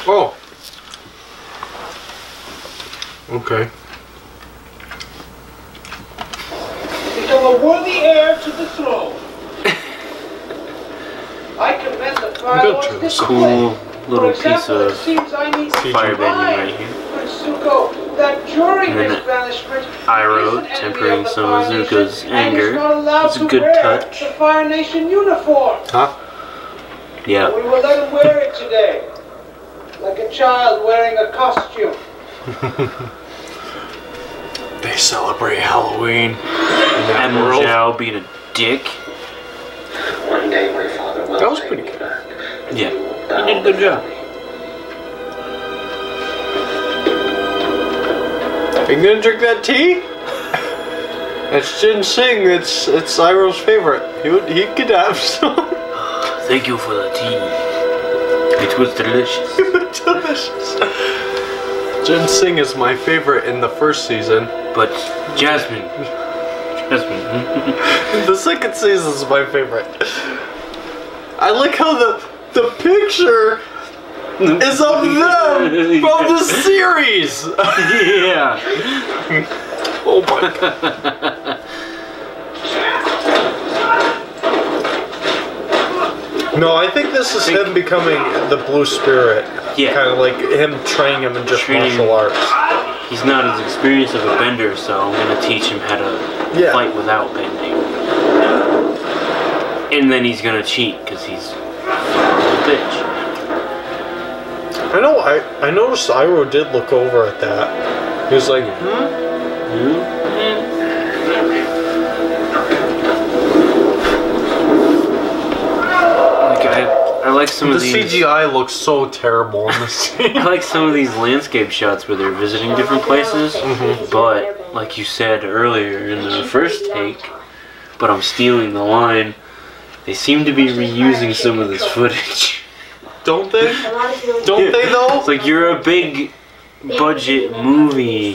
Oh. Okay. Become a worthy heir to the throne. I commend the Fire Lord's discipline. Cool little For example, piece of it seems I need to fire bending remind right here. Prince Zuko that during And then his banishment, Iroh he is an enemy tempering of the some of Fire Zuko's Nation and anger. is not allowed It's a to good wear touch. the Fire Nation uniform. Huh? Yeah. We will let him wear it today, like a child wearing a costume. They celebrate Halloween. In that Admiral world. Zhao being a dick. One day my father will That was take pretty me good. back. Yeah. He did a good job. Are you gonna drink that tea? It's ginseng. It's Iroh's favorite. He could have some. Thank you for the tea. It was delicious. Delicious. Ginseng is my favorite in the first season. But Jasmine. The second season is my favorite. I like how the picture is of them from the series. Yeah. Oh my god. No, I think this is him becoming the Blue Spirit. Yeah. Kind of like him training him in just Training. martial arts. He's not as experienced of a bender, so I'm gonna teach him how to Yeah. fight without bending. And then he's gonna cheat because he's a bitch. I know. I noticed Iroh did look over at that. He was like, I like some the of these. CGI looks so terrible in this scene. I like some of these landscape shots where they're visiting different places, but like you said earlier in the first take, but I'm stealing the line, they seem to be reusing some of this footage. Don't they? Don't they though? It's like, you're a big budget movie,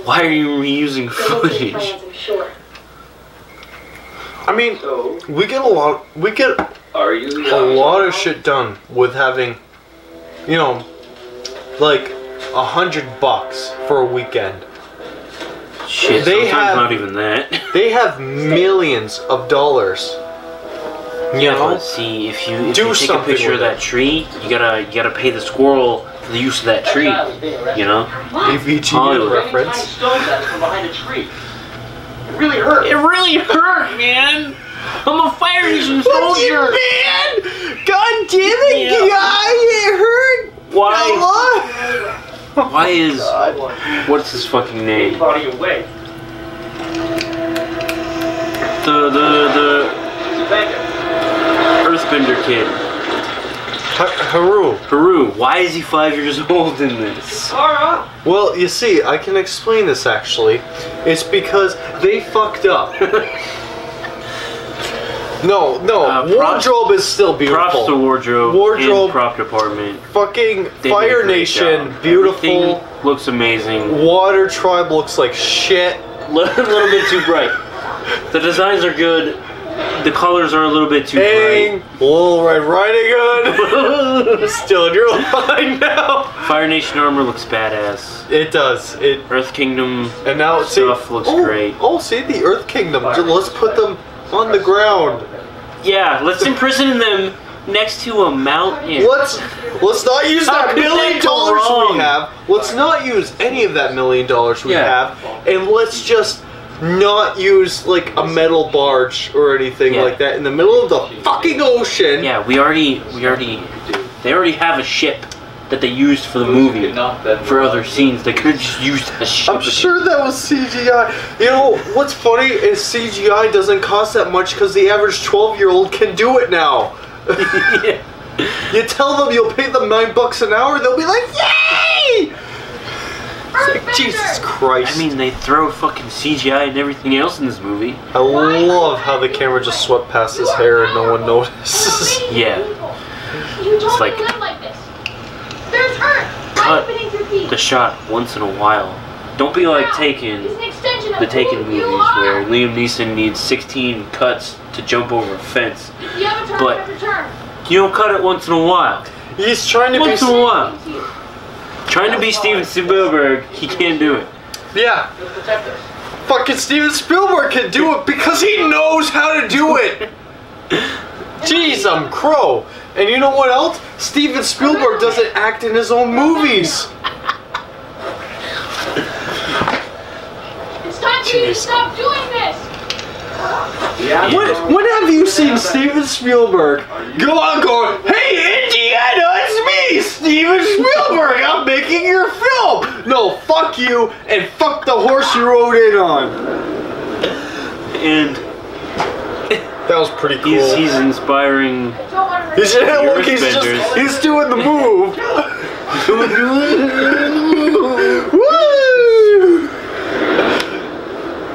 why are you reusing footage? I mean, we get a lot of shit done with having, you know, like $100 for a weekend. Shit, They sometimes have- not even that. They have millions of dollars. You know? But see, if you Do take a something picture of with that tree, you gotta pay the squirrel for the use of that tree. You know? AVG Hollywood. reference. Stones at it from behind a tree. It really hurt. It really hurt, man. I'm a Fire Nation soldier. Man! God damn it, guy! It hurt! Why? A Why is what's his fucking name? Body away. The Earthbender kid, Haru. Haru. Why is he 5 years old in this? Alright. Well, you see, I can explain this actually. It's because they fucked up. No, props- wardrobe is still beautiful. Props to wardrobe, Wardrobe- and prop department. Fucking They did a Fire great Nation, job. beautiful. Everything looks amazing. Water Tribe looks like shit. A little bit too bright. The designs are good. The colors are a little bit too Bang! Little Red Riding Hood. Still in your line now. bright. Fire Nation armor looks badass. It does. Earth Kingdom And now stuff looks great. Oh, see the Earth Kingdom. Let's put them on the ground. Yeah, let's imprison them next to a mountain. Let's not use How that could $1 million that go wrong? we have. Let's not use any of that $1 million we Yeah. have, and let's just not use like a metal barge or anything Yeah. like that in the middle of the fucking ocean. Yeah, they already have a ship that they used for the movie. For other scenes, they could have just used a ship. I'm sure that was CGI. You know, what's funny is CGI doesn't cost that much because the average 12-year-old can do it now. Yeah. You tell them you'll pay them $9 an hour, they'll be like, yay! It's like, Jesus Christ. I mean, they throw fucking CGI and everything else in this movie. I love how the camera just swept past his hair and no one notices. Yeah. It's like- There's Earth! Cut the shot once in a while. Don't be like Taken, the Taken movies where Liam Neeson needs 16 cuts to jump over a fence. But you don't cut it once in a while. He's trying to Once in a be. while. Trying to be Steven Spielberg, he can't do it. Yeah. Fucking Steven Spielberg can do it because he knows how to do it. Jeez, I'm Crow. And you know what else? Steven Spielberg doesn't act in his own movies. It's time for you to stop doing this. When have you seen Steven Spielberg go on going, "Hey Indiana, it's me, Steven Spielberg, I'm making your film"? No, fuck you, and fuck the horse you rode in on. And That was pretty cool. he's inspiring. Don't want to He's, look, he's doing the move. Woo!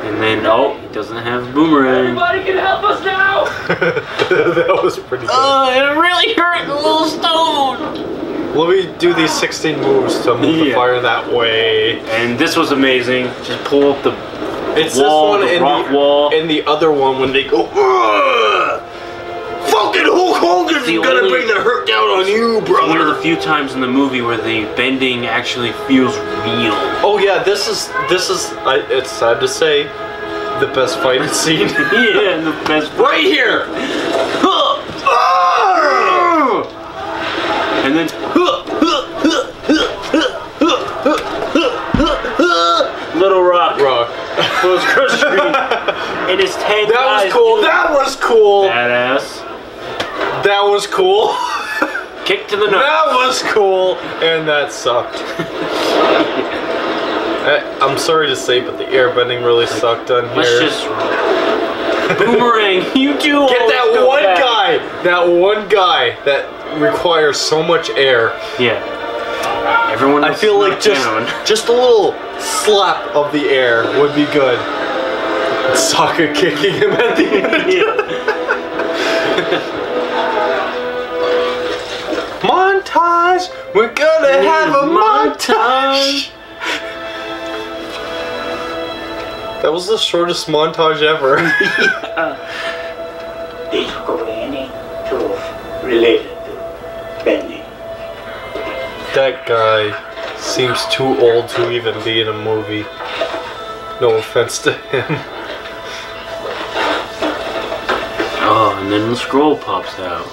And then, oh, he doesn't have boomerang. Everybody can help us now! That was pretty good. It really hurt the little stone. Let me do these 16 moves to move the fire that way. And this was amazing. Just pull up the It's wall, this one the and rock wall. and the other one when they go, "Ugh! Fucking Hulk Hogan's The gonna only- bring the hurt down on you, One of the brother." few times in the movie where the bending actually feels real. Oh yeah, this is it's sad to say, the best fighting scene. Yeah, the best. Right here. And then Little Rock was crushed and his 10 That was guys cool. do it. That was cool. Badass. That was cool. Kick to the nuts. That was cool. And that sucked. I'm sorry to say, but the airbending really sucked on here. Let's just boomerang. You do Get always that go one back. guy. That one guy that requires so much air. Yeah. Everyone I else feel like knocked down. just a little slap of the air would be good. Sokka kicking him at the end. Montage! We're gonna have a montage! That was the shortest montage ever. They took away any tools related to bending. That guy seems too old to even be in a movie. No offense to him. Oh, and then the scroll pops out.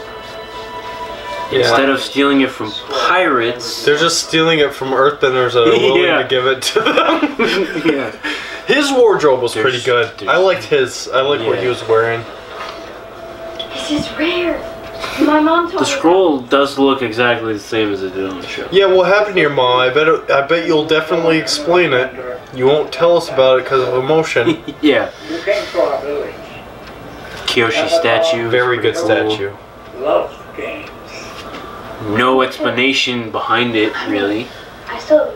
Instead of stealing it from pirates, They're just stealing it from Earthbenders that are willing Yeah. to give it to them. yeah. His wardrobe was pretty good. There's- I liked his. I liked what he Yeah. was wearing. This is rare. My mom told The me. scroll does look exactly the same as it did on the show. Yeah, what happened to your mom? I bet you'll definitely explain it. You won't tell us about it because of emotion. Yeah. You came to our village. Kyoshi statue. Very good Cool. statue. Love games. No explanation behind it, really. I still.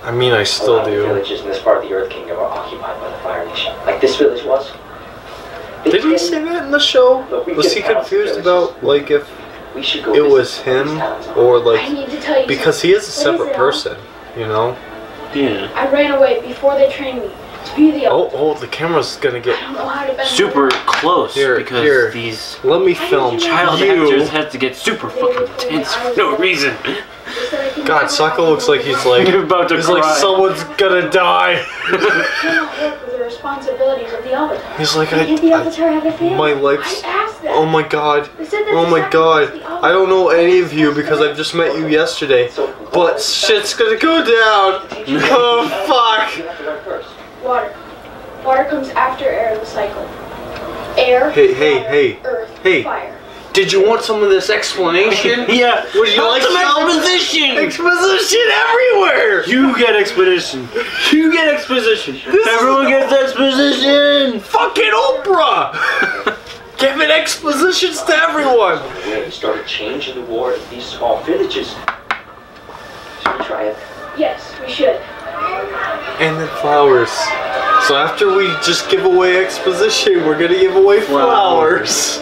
I mean, I still The do. villages in this part of the Earth Kingdom are occupied by the Fire Nation, like this village was. Did he say that in the show? Look, we Was can he balance confused villages. about like if We should go it visit was these him towns. or I like need to tell you. because he is a something. What separate is it, person, you know? Yeah. I ran away before they trained me to be the elf. Oh, the camera's gonna get. I don't know how to bend Super close Here, because here. these Let me film child you. actors had to get super fucking tense for no reason. God, Sokka looks like he's like You're about to he's cry. like someone's gonna die. I cannot work with the responsibilities of the Avatar. He's like Did the Avatar have a family? my life's. I asked them. Oh my God. They said that Oh the my God. sacrifice the I don't know any of you because I've just met you yesterday. But shit's gonna go down. Oh fuck. You have to learn first. Water. Water comes after air in the cycle. Air. Hey. Earth. Hey. Fire. Did you want some of this explanation? Yeah. Would you like some exposition? exposition everywhere? You get exposition. You get exposition. Everyone gets exposition. Fucking Oprah! Giving expositions to everyone. When we started changing the war in these small villages. Should we try it? Yes, we should. And then flowers. So after we just give away exposition, we're gonna give away flowers.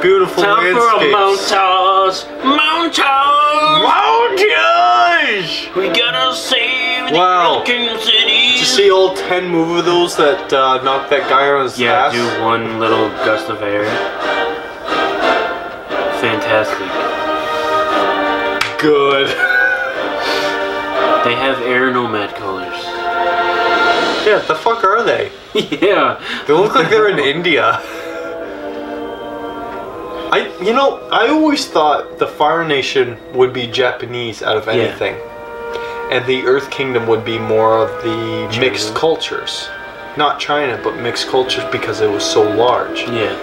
Beautiful Time for a landscapes. montage. Montage. Montage! We gotta save the Wow. broken cities. Did you see all 10 move of those that knocked that guy on his Yeah, ass? do one little gust of air. Fantastic. good. They have air nomad colors. Yeah, the fuck are they? Yeah. They look like they're in India. I always thought the Fire Nation would be Japanese out of anything. And the Earth Kingdom would be more of the mixed cultures. Not China, but mixed cultures because it was so large. Yeah.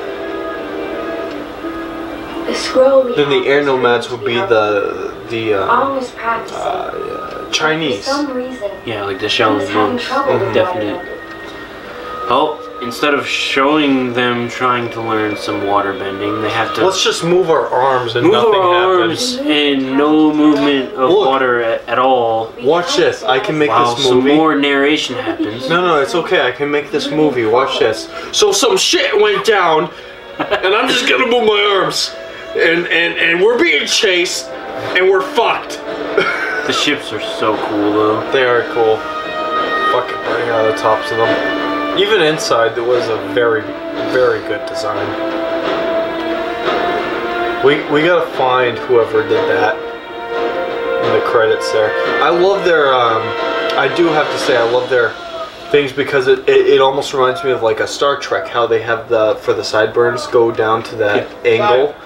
The scroll we Then the have air is nomads would be almost practicing. Chinese. For some reason, Yeah, like the he's Shaolin having monks. trouble with Definite. waterbending. Well, instead of showing them trying to learn some water bending, they have to Let's just move our arms and move nothing our happens. arms and no movement of Look. water at all. Watch this. I can make While this some movie. more narration happens. No, it's okay. I can make this movie. Watch this. So some shit went down, and I'm just gonna move my arms, and we're being chased, and we're fucked. The ships are so cool though. They are cool. Fucking burning out of the tops of them. Even inside, there was a very, very good design. We gotta find whoever did that in the credits there. I love their. I do have to say, I love their things because it almost reminds me of like a Star Trek. How they have for the sideburns go down to that angle,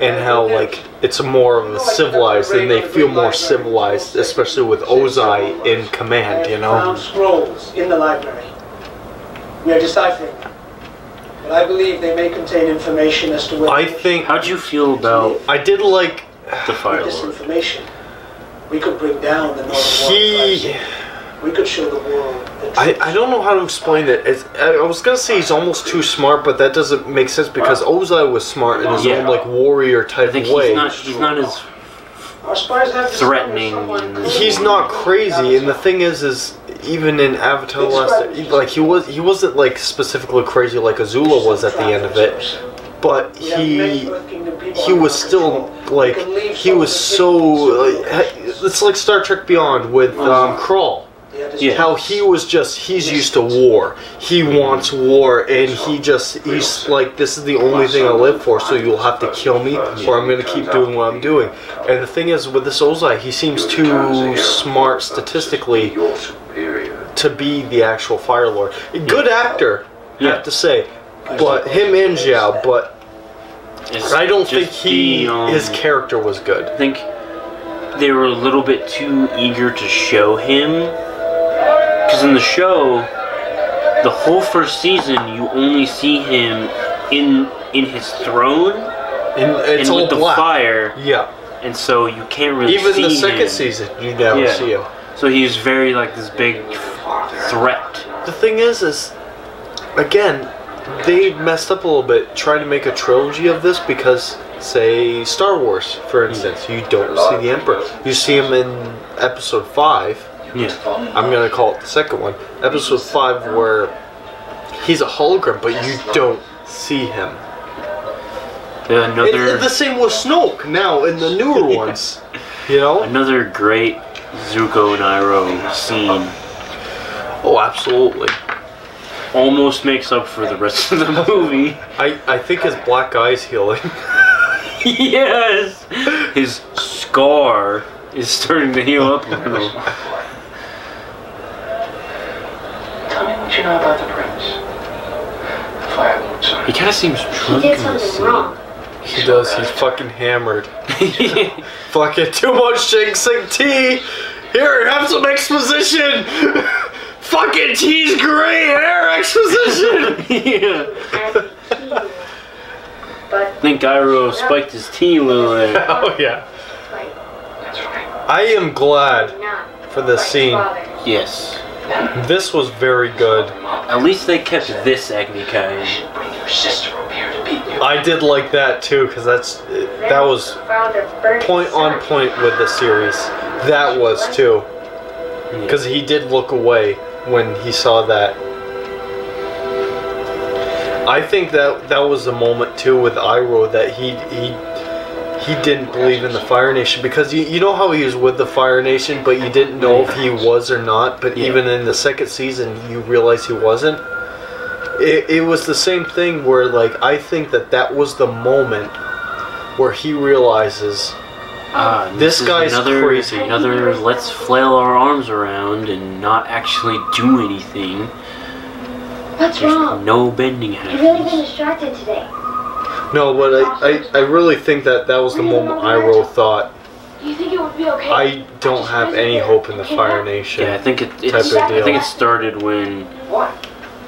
and how like it's more of a civilized, and they feel more civilized, especially with Ozai in command. You know. Found scrolls in the library. We are deciphering them. But I believe they may contain information as to whether I think How'd you feel about I did like the Fire with this Lord? information. We could bring down the Northern he. We could show the world the I don't know how to explain it. I was gonna say he's almost too smart, but that doesn't make sense because Ozai was smart in his own like warrior I type think way. he's not as Our spies have threatening discovered someone- He's not crazy, and the thing is even in Avatar: The Last, like he wasn't like specifically crazy like Azula was at the end of it, but he was still like he was so like, it's like Star Trek Beyond with Krall. Yeah. How he's used to war. He wants war, and he's like, this is the only thing I live for, so you'll have to kill me, or I'm gonna keep doing what I'm doing. And the thing is, with this Ozai, he seems too smart statistically to be the actual Fire Lord. Good actor, I have to say, but him and Zhao, but I don't think his character was good. I think they were a little bit too eager to show him. Because in the show, the whole first season, you only see him in his throne It's and all with the black. fire, Yeah. and so you can't really Even see the second him. season, you never see him. So he's very like this big threat. The thing is again, they messed up a little bit trying to make a trilogy of this because, say, Star Wars, for instance, you don't see the Emperor. You see him in Episode 5. Yeah. I'm gonna call it the second one. Episode 5, where he's a hologram, but you don't see him. Another The same with Snoke now in the newer ones. You know? another great Zuko and Iroh scene. Oh, absolutely. Almost makes up for the rest of the movie. I think his black eye's healing. Yes! His scar is starting to heal up a little. Tell me what you know about the prince. The Fire Lord, sorry. He kind of seems He drunk did in this something scene. wrong. He does, he's fucking hammered. Fucking too much ginseng tea! Here, have some exposition! Fucking tea's gray hair exposition! Yeah. And he, but I think Iroh spiked his tea a little there. Oh yeah. like That's right. I am glad not for this like scene. father. Yes. This was very good. At least they kept this Agni Kai. should bring your sister up here to beat you. I did like that too, because that was Found a burnt point on son. point with the series. That was too. Because he did look away when he saw that. I think that was the moment too with Iroh that he didn't believe in the Fire Nation, because you know how he was with the Fire Nation, but you didn't know if he was or not. But even in the second season, you realize he wasn't. It was the same thing where, like, I think that was the moment where he realizes This is guy's crazy. Another let's flail our arms around and not actually do anything. What's There's wrong? no bending You've really been happens. distracted today. No, but I really think that was the moment Iroh thought, Do you think it would be okay? I don't have any hope in the Fire Nation. Yeah, I think Type it's. of I think deal. it started when What?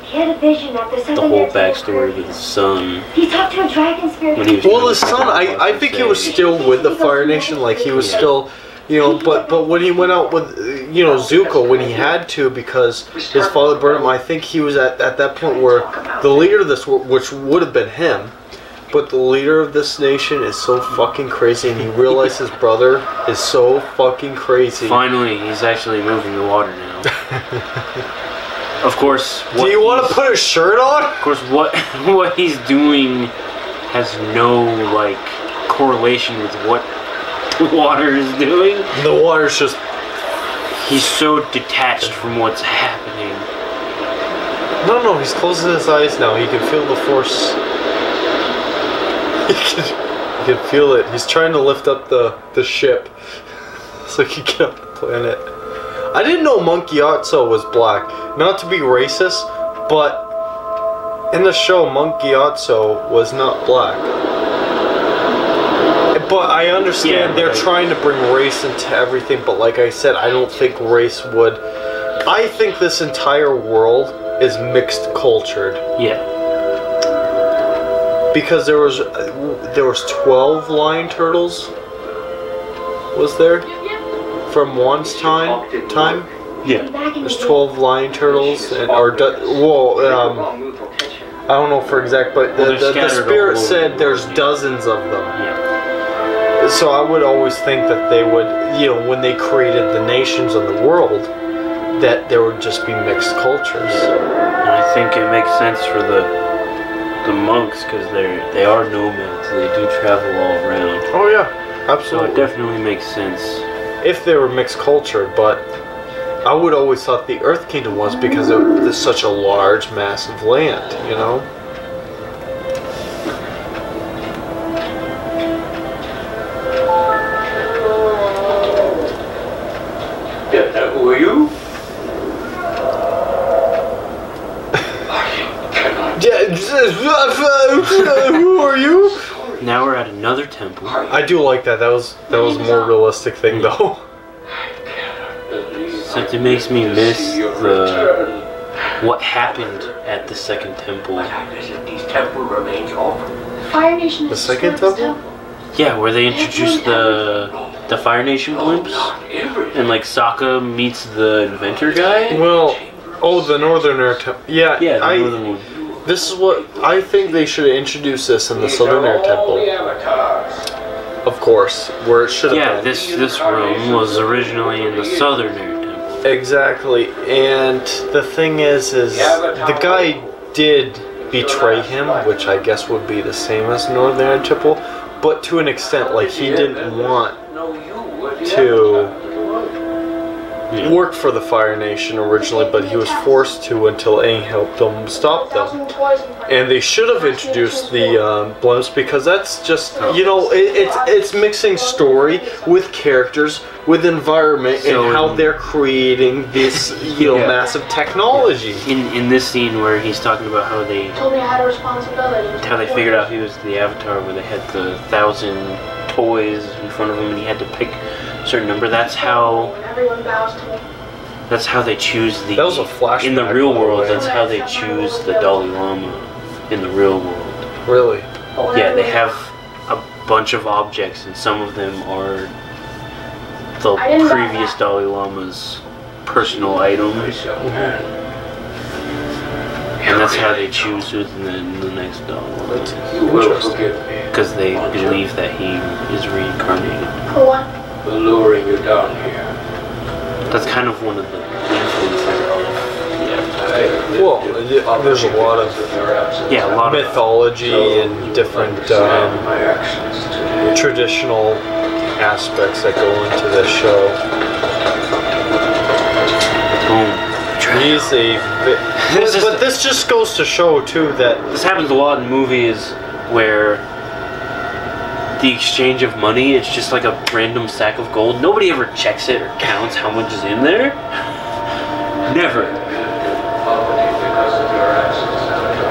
He had a vision after the something whole backstory with his son. He talked to a dragon spirit. When he was Well, the son, I think he was still with the Fire Nation, like he was still, you know, but when he went out with, you know, Zuko, when he had to, because his father burned him, I think he was at that point where the leader of this, which would have been him, but the leader of this nation is so fucking crazy, and he realized his brother is so fucking crazy. Finally, he's actually moving the water now. Of course. Do you want to put a shirt on? Of course, what he's doing has no like correlation with what the water is doing. The water's just... He's so detached from what's happening. No, he's closing his eyes now. He can feel the force. He can feel it. He's trying to lift up the ship so he can get up the planet. I didn't know Monkey Otso was black. Not to be racist, but in the show, Monkey Otso was not black. But I understand they're trying to bring race into everything, but like I said, I don't think race would... I think this entire world is mixed cultured. Yeah. Because there was 12 lion turtles, was there? From Wan's time? Yeah. There's 12 lion turtles, and I don't know for exact, but the spirit said there's dozens of them. Yeah. So I would always think that they would, you know, when they created the nations of the world, that there would just be mixed cultures. And I think it makes sense for the monks because they are nomads. They do travel all around. Oh yeah, So absolutely. it definitely makes sense. If they were mixed cultured, but I would always thought the Earth Kingdom was because it was such a large, massive land, you know? Yeah, who are you? Who are you? Now we're at another temple. I do like that. That was a more realistic thing, though. Except it makes me miss what happened at the second temple. These temple remains often. Fire Nation The is second destroyed this temple? Yeah, where they introduced the Fire Nation blimps, and like Sokka meets the inventor guy. Well, the Northern Air Temple. Yeah, Yeah, the northern one. This is what I think they should have introduced this in the Southern Air Temple, of course, where it should have Yeah, been. this room was originally in the Southern Air Temple. Exactly, and the thing is the guy did betray him, which I guess would be the same as Northern Air Temple, but to an extent, like he didn't want to work for the Fire Nation originally, but he was forced to until Aang helped him stop them. And they should have introduced the blimps because that's just, you know, it's mixing story with characters, with environment, So and how they're creating this, you know, massive technology. In this scene where he's talking about how they told me I had a responsibility. figured out he was the Avatar, where they had the 1,000 toys in front of him and he had to pick a certain number. That's how Everyone bows to me. they choose the. That was a flashback, in the real by the world. way. That's how they choose the Dalai Lama in the real world. Really? Yeah, they have a bunch of objects, and some of them are the previous Dalai Lama's personal items, and that's how they choose who's the next Dalai Lama. You will forgive me Because they believe that he is reincarnated. For what? for luring you down here. That's kind of one of the influences of the Avatar. Well, there's a lot of Yeah, a lot of mythology and different My actions today. traditional aspects that go into this show. boom. He's but this just goes to show too that This happens a lot in movies where the exchange of money, it's just like a random stack of gold. Nobody ever checks it or counts how much is in there. Never.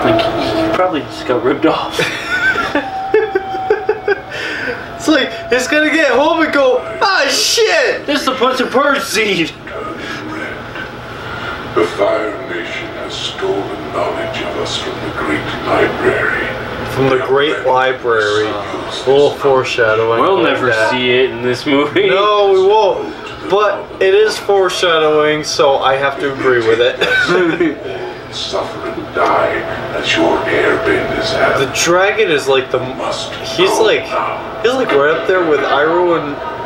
Like, he probably just got ripped off. It's like, he's gonna get home and go, ah, shit! This is the punch and purge seed! The Fire Nation has stolen knowledge of us from the Great Library. From the Great Library. A little foreshadowing. We'll like never that. see it in this movie. No, we won't. But it is foreshadowing, so I have to agree with it. Suffer and die as your airbenders have. The dragon is like the... He's like right up there with Iroh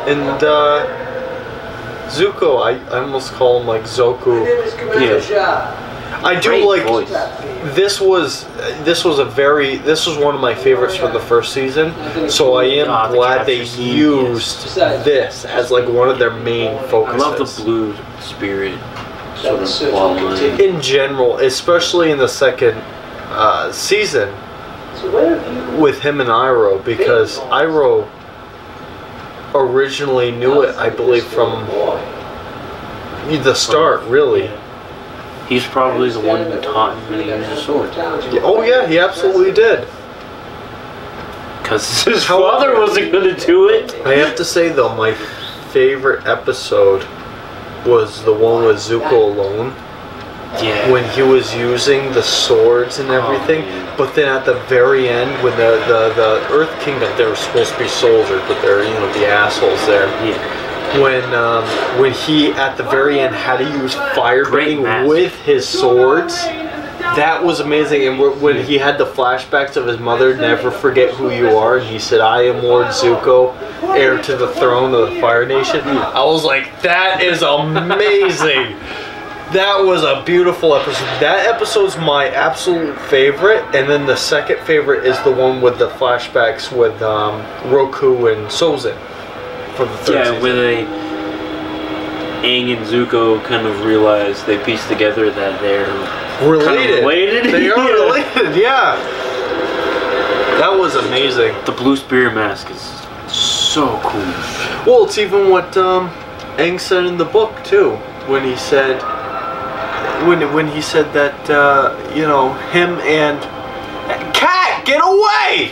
and Zuko. I almost call him like Zoku. I do Great like voice. this was one of my favorites for the first season. So I am God, the glad they capture scene, used this as like one of their main I focuses. love the blue spirit sort of plot line. In general, especially in the second season with him and Iroh, because Iroh originally knew it, I believe, from the start, really. He's probably the one who taught him how to use a sword. Oh yeah, he absolutely did. Because his father wasn't going to do it. I have to say though, my favorite episode was the one with Zuko alone. Yeah. When he was using the swords and everything, but then at the very end, when the Earth Kingdom, they were supposed to be soldiers, but they're, you know, the assholes there. Yeah. When he at the very end had to use firebending with his swords, that was amazing. And when he had the flashbacks of his mother, never forget who you are, and he said, "I am Lord Zuko, heir to the throne of the Fire Nation." I was like, that is amazing. That was a beautiful episode. That episode's my absolute favorite, and then the second favorite is the one with the flashbacks with Roku and Sozin for the third season. Where Aang and Zuko kind of realize, they piece together that they're related. Kind of related. They are related, yeah. That was amazing. The blue spirit mask is so cool. Well, it's even what Aang said in the book too, when he said. When he said that, you know, him and... Cat, get away!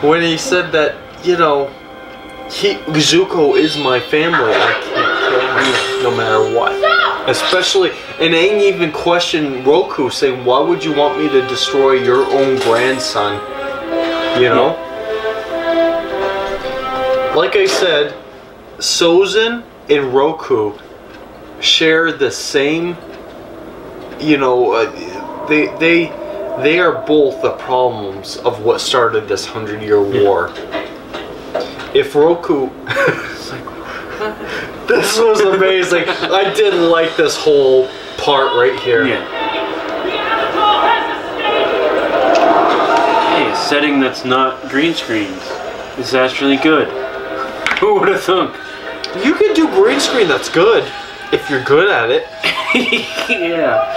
When he said that, you know, Zuko is my family, I can't kill him no matter what. Especially, and Aang even questioned Roku, saying, why would you want me to destroy your own grandson? You know? Like I said, Sozin and Roku share the same, you know, they are both the problems of what started this 100-year war. If Roku, this was amazing. I did like this whole part right here. Yeah. Hey, a setting that's not green screens is actually good. Who would have thunk? You can do green screen that's good. If you're good at it. Yeah.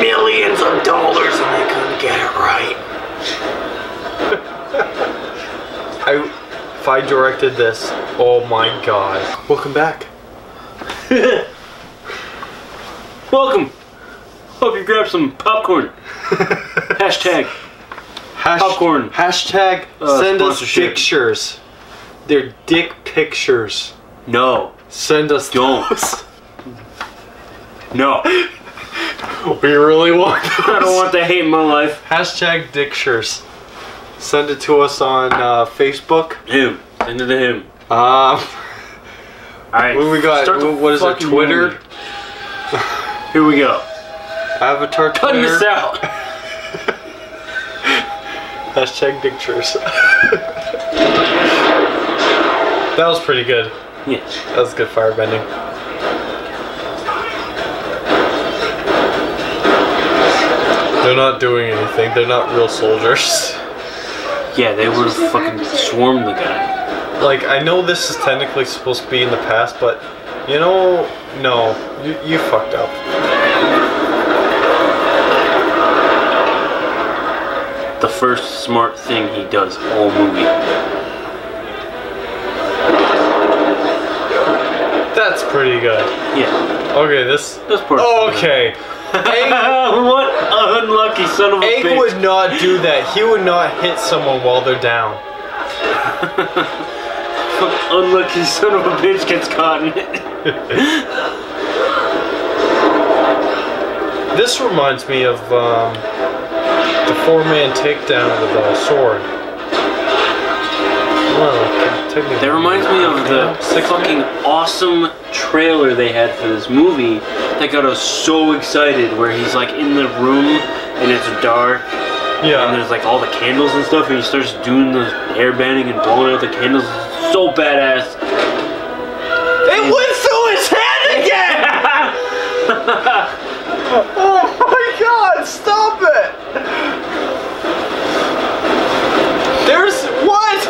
Millions of dollars and they couldn't get it right. If I directed this, oh my god. Welcome back. Welcome. Hope you grab some popcorn. Hashtag. Popcorn. Hashtag send us sponsorship. pictures. They're dick pictures. No. Send us Don't. those. No. We really want those. I don't want the hate in my life. Hashtag dickshires. Send it to us on Facebook. Him. Send it to him. Alright. What we got? What is it? fucking Twitter? movie. Here we go. Avatar Cutting Twitter. this out. Hashtag dickshires. That was pretty good. Yeah. That was good firebending. They're not doing anything. They're not real soldiers. Yeah, they would have fucking swarmed the guy. Like, I know this is technically supposed to be in the past, but, you know, no. You fucked up. the first smart thing he does all movie. That's pretty good. Yeah. Okay, this. That's part. Oh, okay. What unlucky son of a Aang bitch. would not do that. He would not hit someone while they're down. Unlucky son of a bitch gets caught in it. This reminds me of the 4-man takedown with a sword. Well, technically. That reminds me of the fucking awesome trailer they had for this movie that got us so excited, where he's like in the room and it's dark. Yeah. And there's like all the candles and stuff, and he starts doing the air banding and blowing out the candles. It's so badass. It went through his head again! Oh my god, stop it! There's what?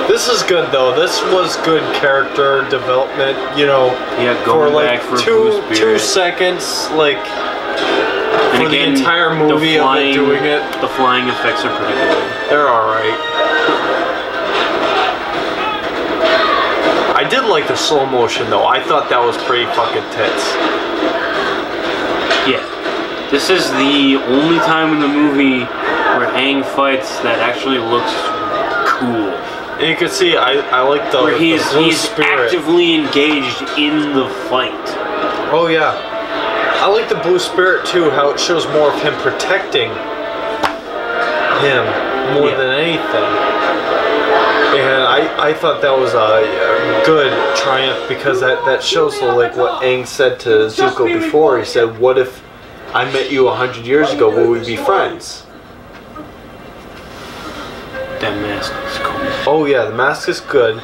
This is good though. This was good character development, you know. Yeah, for going like back for two Blue Spirit. seconds, like And for again, the entire movie of it doing it. The flying effects are pretty good. They're alright. I did like the slow motion though. I thought that was pretty fucking tits. Yeah. This is the only time in the movie where Aang fights that actually looks cool. And you can see I like the, Where he's blue spirit. actively engaged in the fight. Oh yeah. I like the blue spirit too, how it shows more of him protecting him more than anything. And I thought that was a good triumph, because that shows like what Aang said to Zuko before. He said, what if I met you 100 years ago, would we be friends? That mask is cool. Oh yeah, the mask is good.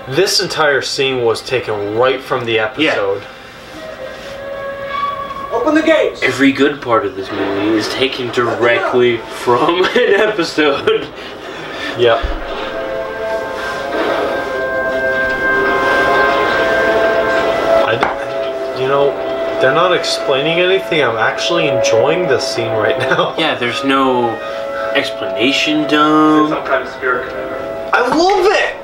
This entire scene was taken right from the episode. Open the gates! Every good part of this movie is taken directly from an episode. Yep. You know, they're not explaining anything. I'm actually enjoying this scene right now. Yeah, there's no explanation done. Some kind of spirit commander. I love it!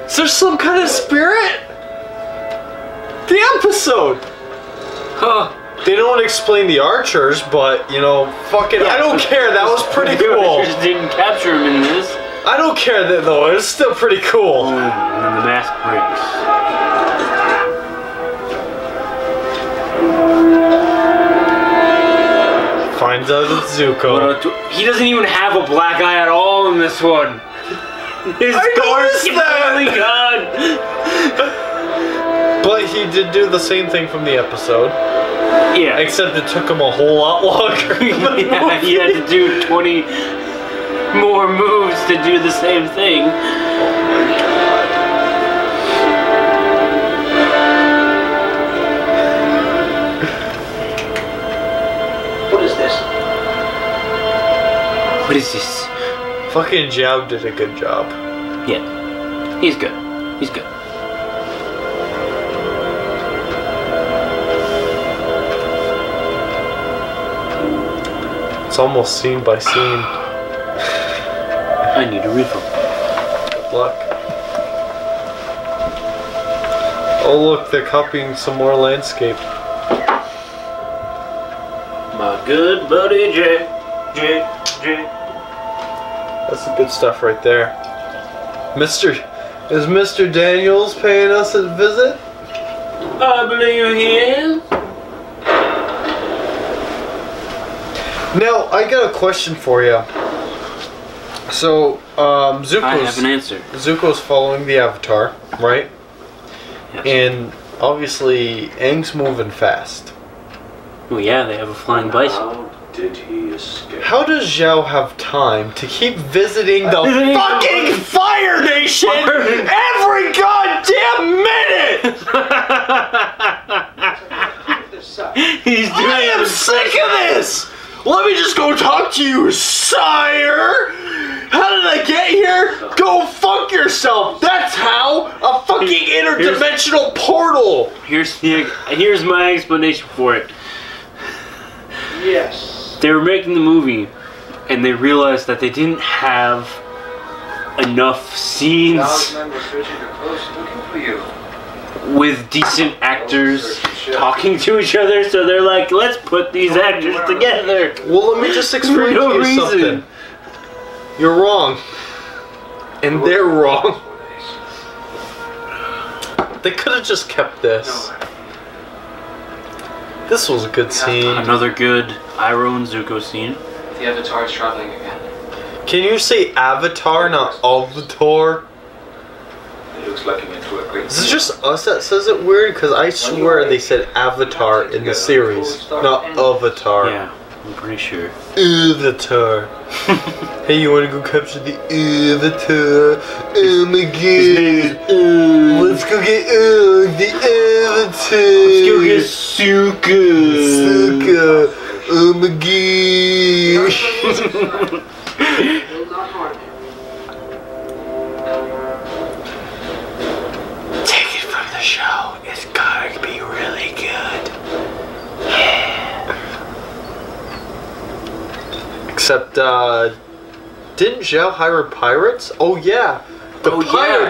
Is there some kind of spirit? The episode! Huh. They don't explain the archers, but, you know, fucking, I don't care. That was pretty The cool. Archers didn't capture him in this. I don't care that though. It's still pretty cool. Boom, and then the mask breaks. Finds out it's Zuko. He doesn't even have a black eye at all in this one. His I scar's noticed that! completely gone. But he did do the same thing from the episode. Yeah. Except it took him a whole lot longer. Yeah, he had to do 20 more moves to do the same thing. What is this? What is this? Fucking Zhao did a good job. Yeah. He's good. He's good. It's almost scene by scene. I need a refill. Good luck. Oh look, they're copying some more landscape. My good buddy Jay. That's the good stuff right there. Is Mr. Daniels paying us a visit? I believe he is. Now, I got a question for you. So, I have an answer. Zuko's following the Avatar, right? Yes. And obviously, Aang's moving fast. Well, yeah, they have a flying bison. How did he escape? How does Zhao have time to keep visiting the fucking Fire Nation every goddamn minute? He's doing I am sick of this! Let me just go talk to you, sire! How did I get here? Go fuck yourself! That's how! A fucking interdimensional portal! Here's my explanation for it. Yes. They were making the movie, and they realized that they didn't have enough scenes with decent actors talking to each other, so they're like, let's put these actors together. Well, let me just explain no to you reason. something. You're wrong. And they're wrong. They could have just kept this. This was a good scene. Another good Iroh and Zuko scene. The Avatar is traveling again. Can you say Avatar, not Avatar? It looks like an into a great. Is it just us that says it weird? Because I swear they said Avatar in the series, not Avatar. Yeah, I'm pretty sure. Avatar. Hey, you wanna go capture the Avatar? Oh my god. Let's go get the Avatar. Let's go get Suka. Suka. Oh my gosh. Take it from the show. It's gotta be really good. Yeah. Except, didn't Zhao hire pirates? Oh yeah. The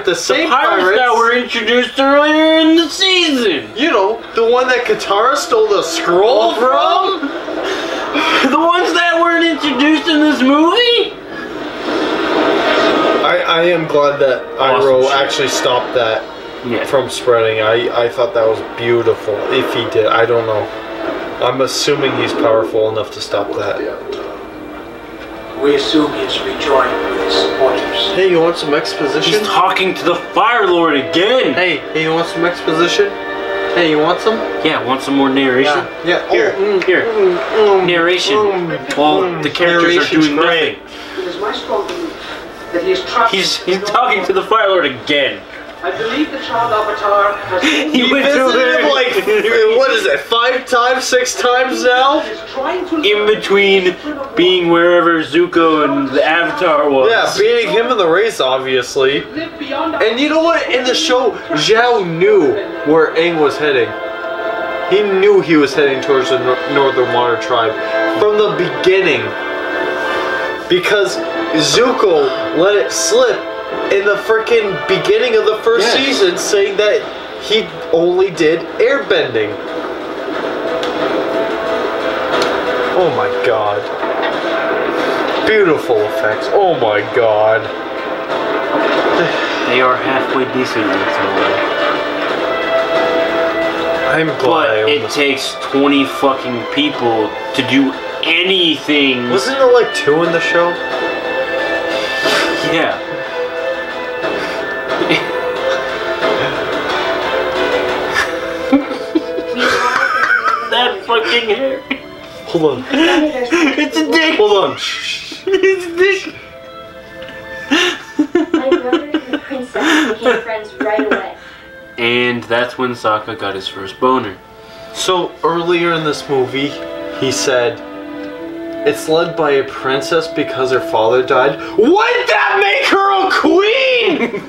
The same pirates pirates that were introduced earlier in the season. You know, the one that Katara stole the scroll from? The ones that weren't introduced in this movie? I am glad that Awesome Iroh shit. actually stopped that Yeah. from spreading. I thought that was beautiful. If he did, I don't know. I'm assuming he's powerful enough to stop that. We assume he has rejoined with his supporters. Hey, you want some exposition? He's talking to the Fire Lord again. Hey, you want some exposition? Hey, you want some? Yeah, want some more narration? Yeah. Here, here. Narration. Well, the characters are doing nothing. It is my strong belief that he is trapped. He's talking to the Fire Lord again. I believe the child Avatar has He He went to visited him her- like, what is it, 5 times, 6 times now? is trying to In between being wherever Zuko and the Avatar was. Yeah, beating him in the race, obviously. live beyond And you know what? In the show, Zhao knew where Aang was heading. He knew he was heading towards the Northern Water Tribe from the beginning. Because Zuko let it slip in the freaking beginning of the first season, saying that he only did airbending. Oh my god. Beautiful effects. Oh my god. They are halfway decent in some way. I'm glad But I own it this. takes 20 fucking people to do anything. Wasn't there like 2 in the show? Yeah. That fucking hair. Hold on. It's a dick. Hold on. Shh. It's a dick. My brother and the princess became friends right away. And that's when Sokka got his first boner. So earlier in this movie, he said, it's led by a princess because her father died. Wouldn't that make her a queen?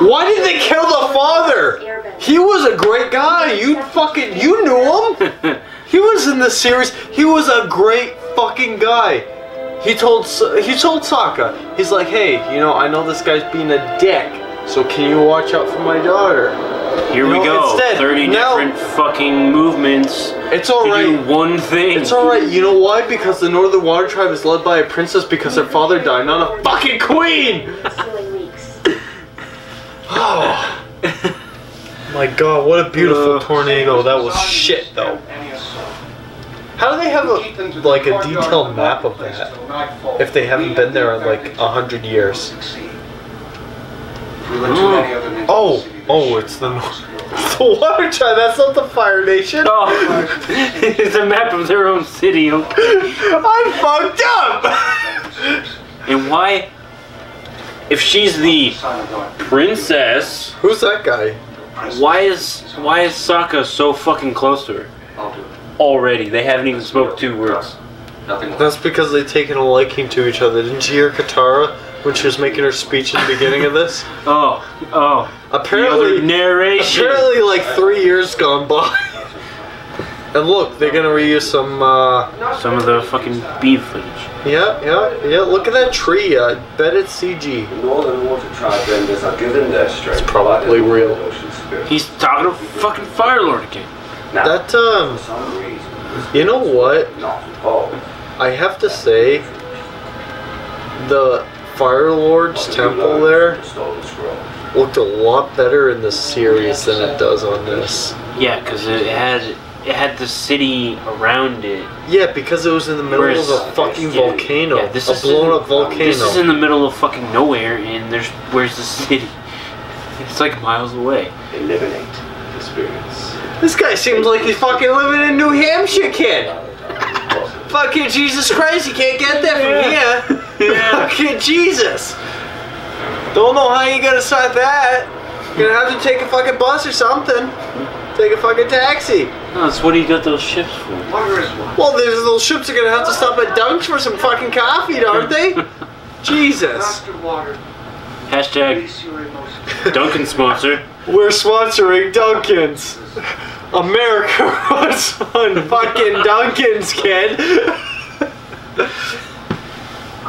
Why did they kill the father? He was a great guy. You knew him. He was in the series. He was a great fucking guy. He told Sokka, he's like, hey, you know, I know this guy's being a dick, so can you watch out for my daughter? Here we go. 30 different fucking movements. It's to alright. do one thing. It's alright, you know why? Because the Northern Water Tribe is led by a princess because her father died, not a fucking queen! Stealing weeks. Oh. My god, what a beautiful tornado. That was shit though. How do they have a detailed map of that if they haven't been there in like 100 years? Oh, it's the Water Tribe, that's not the Fire Nation. Oh, it's a map of their own city. Okay. I'm fucked up! And why, if she's the princess, Who's that guy? why is Sokka so fucking close to her? Already, they haven't even spoke 2 words. That's because they've taken a liking to each other. Didn't you hear Katara when she was making her speech in the beginning of this? Oh. The Apparently, other narration. like 3 years gone by. And look, they're gonna reuse some of the fucking beef footage. Yeah, look at that tree. I bet it's CG. The Northern Water Tribenders are given their strength. It's probably real. He's talking to fucking Firelord again. Now, That, for some reason, you know what? not involved. I have to say, the Firelord's temple there The stolen scroll. looked a lot better in the series than it does on this. Yeah, because it had the city around it. Yeah, because it was in the middle of a fucking volcano. Yeah, this a is blown up volcano. This is in the middle of fucking nowhere, and where's the city? It's like miles away. Eliminate the spirits. This guy seems like he's fucking living in New Hampshire, kid. Fucking Jesus Christ, you can't get that from here. Yeah. Fucking Jesus. Don't know how you're gonna start that. You're gonna have to take a fucking bus or something. Take a fucking taxi. No, that's what he got those ships for. Well, those ships are gonna have to stop at Dunk's for some fucking coffee, aren't they? Jesus. Hashtag Duncan sponsor. We're sponsoring Dunkin's. America runs on fucking Dunkin's, kid.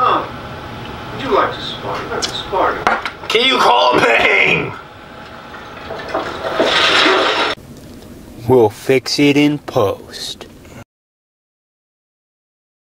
Would you like to spar? Not to spar. Can you call him Bang? We'll fix it in post.